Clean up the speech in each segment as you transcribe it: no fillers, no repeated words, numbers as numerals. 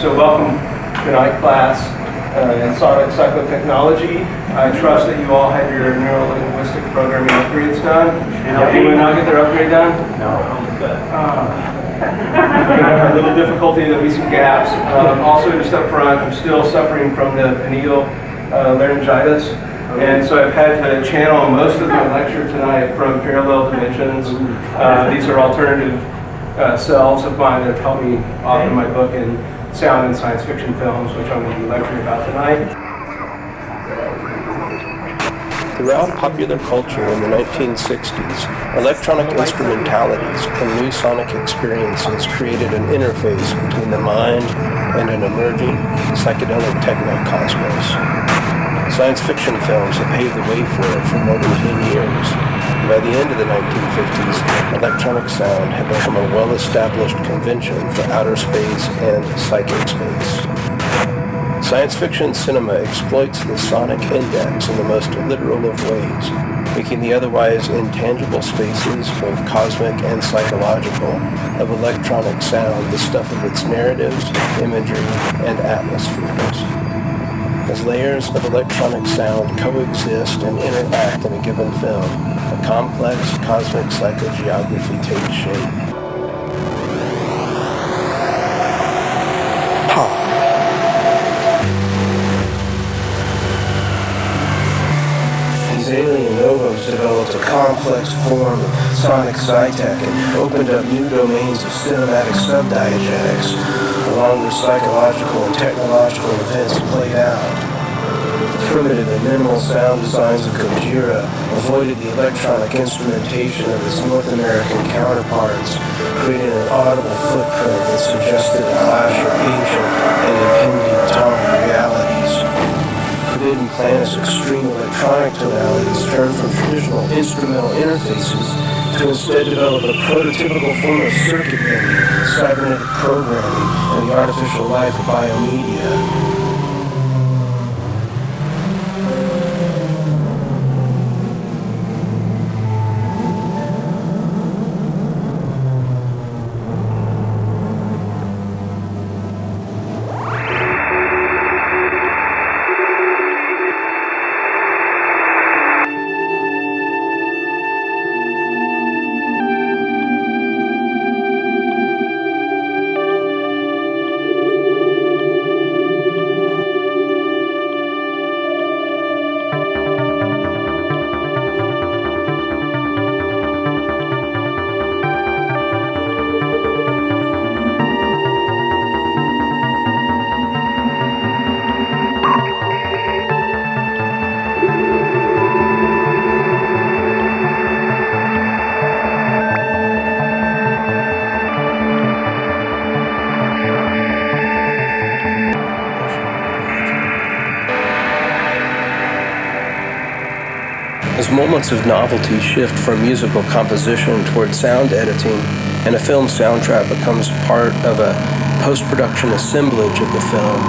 So welcome tonight, class, in sonic psychotechnology. I trust that you all had your neuro-linguistic programming upgrades done. Did anyone not get their upgrade done? No. We're going to have a little difficulty, there'll be some gaps. Also, just up front, I'm still suffering from the pineal laryngitis. And so I've had to channel most of my lecture tonight from parallel dimensions. These are alternative selves of mine that help me author my book in sound and science fiction films, which I'm going to be lecturing about tonight. Throughout popular culture in the 1960s, electronic instrumentalities and new sonic experiences created an interface between the mind and an emerging psychedelic techno-cosmos. Science fiction films have paved the way for it for more than 10 years. And by the end of the 1950s, electronic sound had become a well-established convention for outer space and psychic space. Science fiction cinema exploits the sonic index in the most literal of ways, making the otherwise intangible spaces, both cosmic and psychological, of electronic sound the stuff of its narratives, imagery, and atmospheres. As layers of electronic sound coexist and interact in a given film, a complex cosmic psychogeography takes shape. These alien novums developed a complex form of sonic psytech and opened up new domains of cinematic subdiegetics, along with psychological and technological events played out. The primitive and minimal sound designs of Gojira avoided the electronic instrumentation of its North American counterparts, creating an audible footprint that suggested a clash of ancient and impending tonal realities. Forbidden Planet's extreme electronic tonalities turned from traditional instrumental interfaces to instead develop a prototypical form of circuit bending, cybernetic programming, and the artificial life of biomedia. As moments of novelty shift from musical composition toward sound editing, and a film soundtrack becomes part of a post-production assemblage of the film,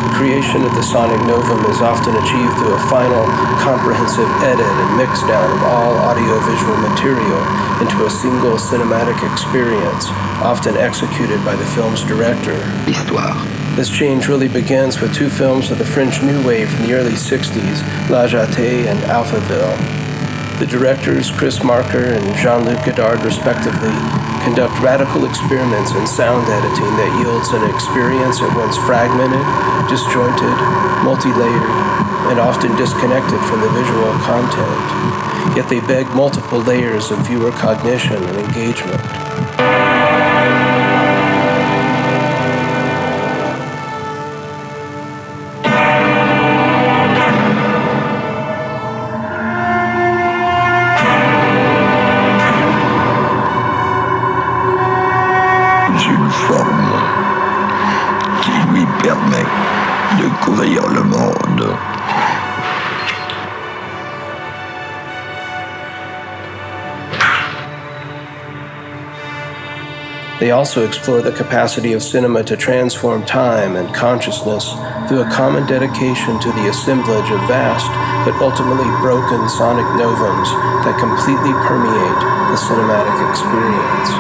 the creation of the sonic novum is often achieved through a final, comprehensive edit and mixdown of all audiovisual material into a single cinematic experience, often executed by the film's director. L'histoire. This change really begins with two films of the French New Wave from the early 60s, La Jetée and Alphaville. The directors, Chris Marker and Jean-Luc Godard respectively, conduct radical experiments in sound editing that yields an experience at once fragmented, disjointed, multi-layered, and often disconnected from the visual content. Yet they beg multiple layers of viewer cognition and engagement. They also explore the capacity of cinema to transform time and consciousness through a common dedication to the assemblage of vast but ultimately broken sonic novums that completely permeate the cinematic experience.